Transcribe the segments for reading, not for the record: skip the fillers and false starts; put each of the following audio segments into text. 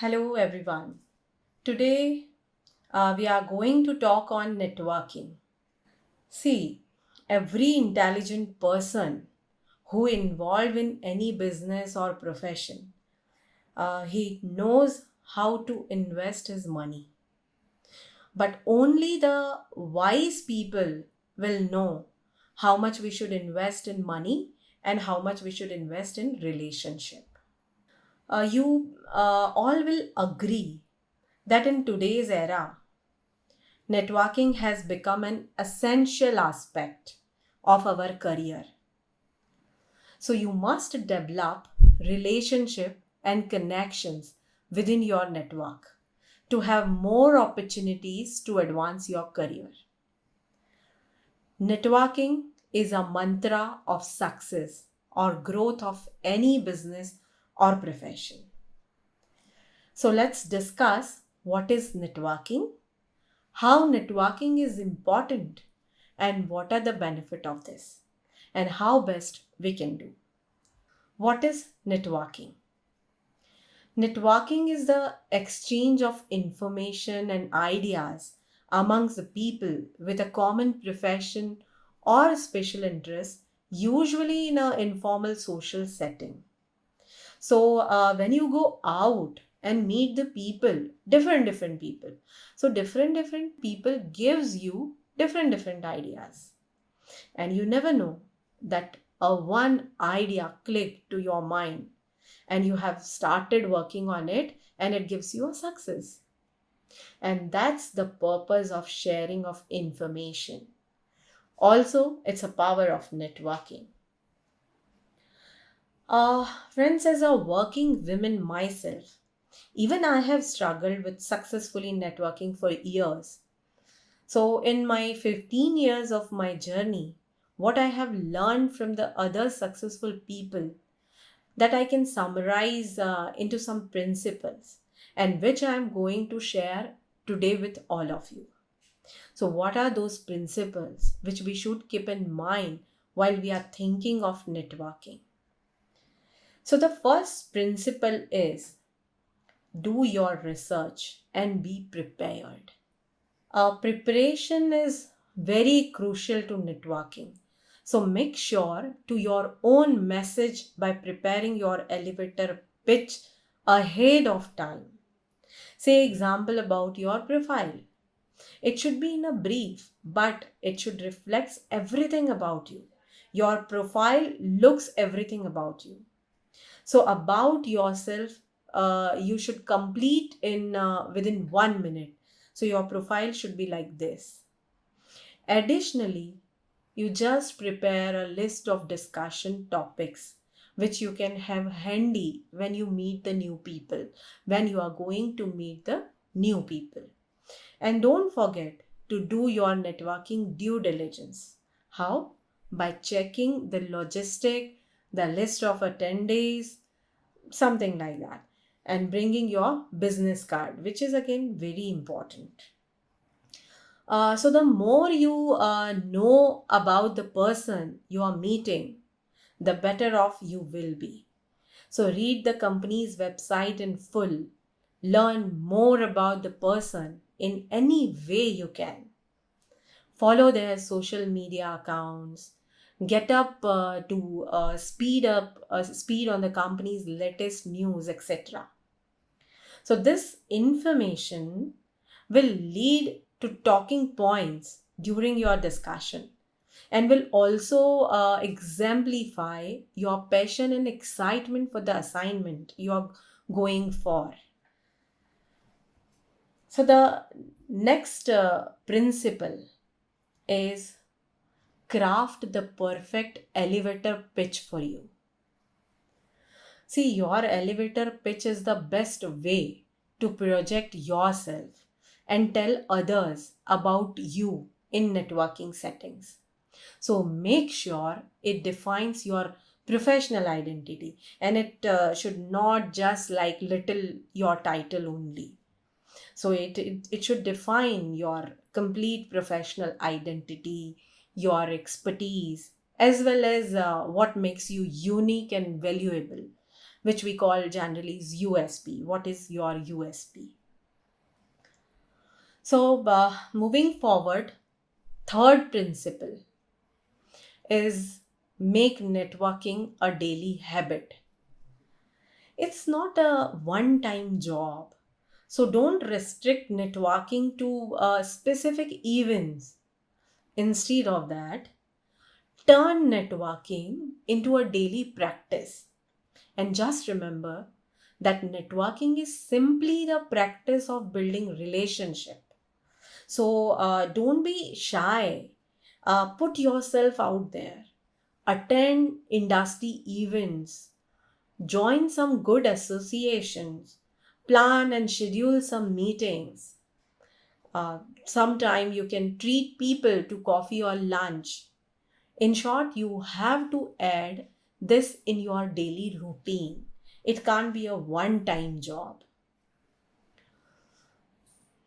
Hello, everyone. Today, we are going to talk on networking. See, every intelligent person who involved in any business or profession, he knows how to invest his money. But only the wise people will know how much we should invest in money and how much we should invest in relationship. You all will agree that in today's era, networking has become an essential aspect of our career. So you must develop relationship and connections within your network to have more opportunities to advance your career. Networking is a mantra of success or growth of any business or profession. So let's discuss what is networking, how networking is important, and what are the benefit of this, and how best we can do. What is networking? Networking is the exchange of information and ideas amongst the people with a common profession or special interest, usually in an informal social setting. So when you go out and meet the people, different people, so different people gives you different ideas, and you never know that a one idea clicked to your mind and you have started working on it and it gives you a success. And that's the purpose of sharing of information. Also, it's a power of networking. Friends, as a working woman myself, even I have struggled with successfully networking for years. So, in my 15 years of my journey, what I have learned from the other successful people, that I can summarize into some principles, and which I am going to share today with all of you. So, what are those principles which we should keep in mind while we are thinking of networking? So, the first principle is do your research and be prepared. Preparation is very crucial to networking. So make sure to your own message by preparing your elevator pitch ahead of time. Say example about your profile. It should be in a brief, but it should reflect everything about you. Your profile looks everything about you. So about yourself, you should complete in within 1 minute. So your profile should be like this. Additionally, you just prepare a list of discussion topics which you can have handy when you meet the new people, when you are going to meet the new people. And don't forget to do your networking due diligence. How? By checking the logistic, the list of attendees, something like that, and bringing your business card, which is again very important. So the more you know about the person you are meeting, the better off you will be. So read the company's website in full. Learn more about the person in any way you can. Follow their social media accounts. Get up to speed on the company's latest news, etc. So this information will lead to talking points during your discussion and will also exemplify your passion and excitement for the assignment you are going for. So the next principle is craft the perfect elevator pitch for you. See, your elevator pitch is the best way to project yourself and tell others about you in networking settings. So make sure it defines your professional identity, and it should not just like little your title only. So it should define your complete professional identity, your expertise, as well as what makes you unique and valuable. which we call generally is USP. What is your USP? So, moving forward, third principle is make networking a daily habit. It's not a one time job. So, don't restrict networking to specific events. Instead of that, turn networking into a daily practice. And just remember that networking is simply the practice of building relationship. So don't be shy. Put yourself out there. Attend industry events. Join some good associations. Plan and schedule some meetings. Sometime you can treat people to coffee or lunch. In short, you have to add this in your daily routine. It can't be a one time job.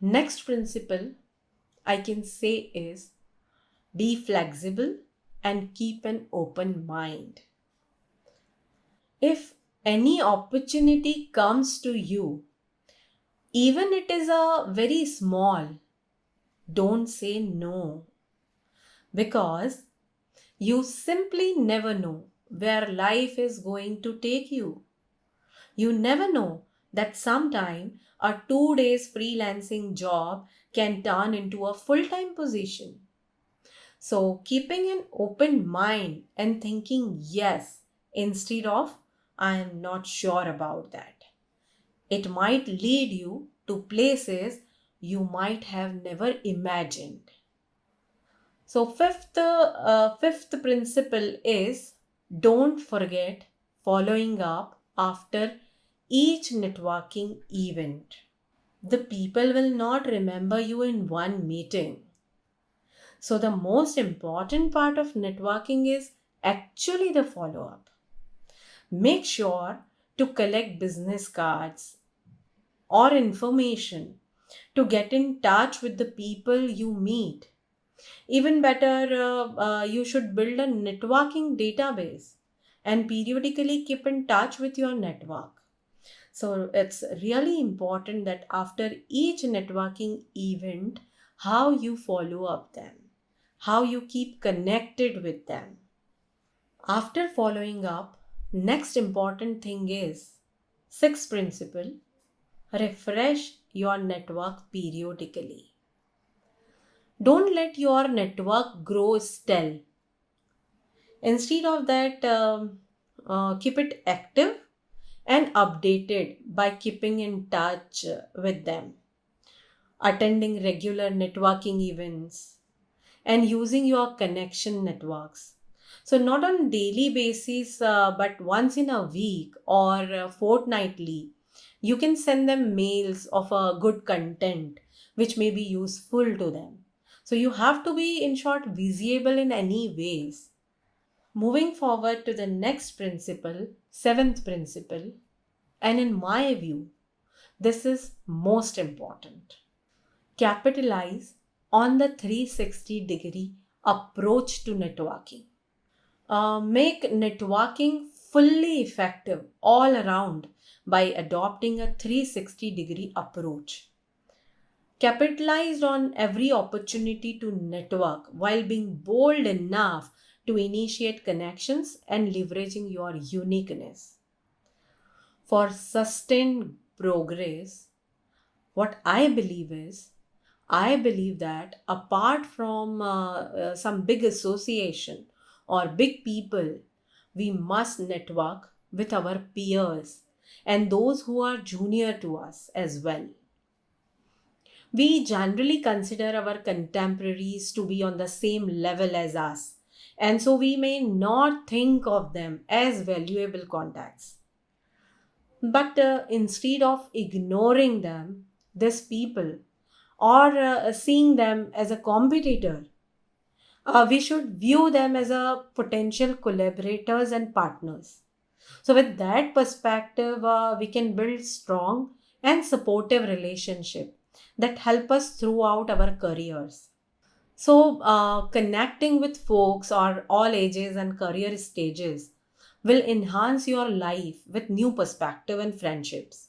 Next principle I can say is be flexible and keep an open mind. If any opportunity comes to you, even it is a very small, don't say no, because you simply never know where life is going to take you. You never know that sometime a 2 days freelancing job can turn into a full-time position. So keeping an open mind and thinking yes instead of I am not sure about that. It might lead you to places you might have never imagined. So fifth principle is don't forget following up after each networking event. The people will not remember you in one meeting. So the most important part of networking is actually the follow up. Make sure to collect business cards or information to get in touch with the people you meet. Even better, you should build a networking database and periodically keep in touch with your network. So it's really important that after each networking event, how you follow up them, how you keep connected with them. After following up, next important thing is sixth principle, refresh your network periodically. Don't let your network grow stale. Instead of that, keep it active and updated by keeping in touch with them, attending regular networking events, and using your connection networks. So, not on daily basis, but once in a week or fortnightly, you can send them mails of good content which may be useful to them. So, you have to be, in short, visible in any ways. Moving forward to the next principle, seventh principle, and in my view, this is most important. Capitalize on the 360-degree approach to networking. Make networking fully effective all around by adopting a 360-degree approach. Capitalize on every opportunity to network while being bold enough to initiate connections and leveraging your uniqueness. For sustained progress, what I believe that apart from some big association or big people, we must network with our peers and those who are junior to us as well. We generally consider our contemporaries to be on the same level as us, and so we may not think of them as valuable contacts. But instead of ignoring them, these people, or seeing them as a competitor, we should view them as a potential collaborators and partners. So, with that perspective, we can build strong and supportive relationship that help us throughout our careers. So, connecting with folks or all ages and career stages will enhance your life with new perspective and friendships.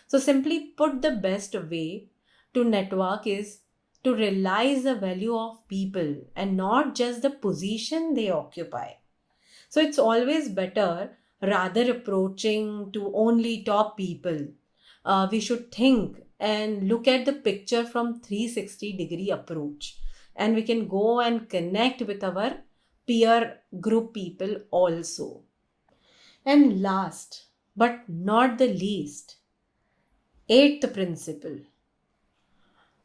So, simply put, the best way to network is to realize the value of people and not just the position they occupy. So, it's always better rather approaching to only top people. We should think and look at the picture from 360-degree approach, and we can go and connect with our peer group people also. And last but not the least, eighth principle,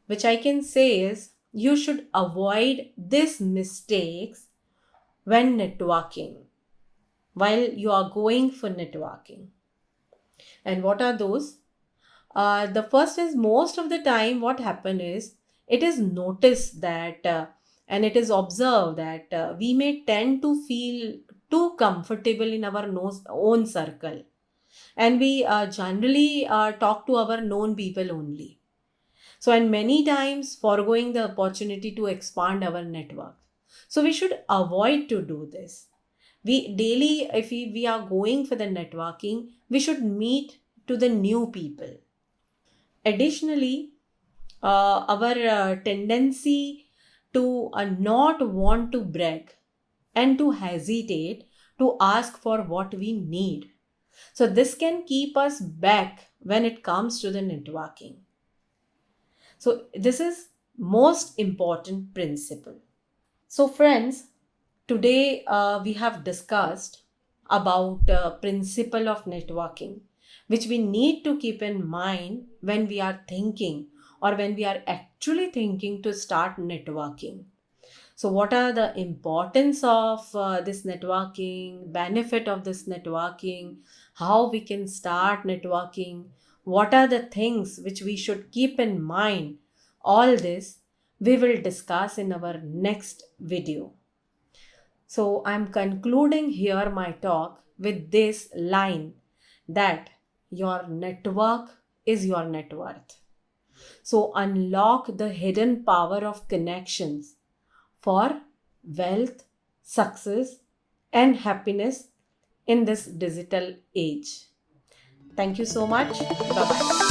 which I can say is you should avoid these mistakes when networking, while you are going for networking. And what are those? The first is, most of the time what happen is, it is noticed that and it is observed that we may tend to feel too comfortable in our own circle, and we generally talk to our known people only. So, and many times foregoing the opportunity to expand our network. So, we should avoid to do this. We daily, if we are going for the networking, we should meet to the new people. Additionally, our tendency to not want to brag and to hesitate to ask for what we need. So, this can keep us back when it comes to the networking. So, this is most important principle. So, friends, today we have discussed about principle of networking, which we need to keep in mind when we are thinking or when we are actually thinking to start networking. So, what are the importance of this networking, benefit of this networking, how we can start networking, what are the things which we should keep in mind? All this we will discuss in our next video. So, I'm concluding here my talk with this line that your network is your net worth. So, unlock the hidden power of connections for wealth, success, and happiness in this digital age. Thank you so much. Bye bye.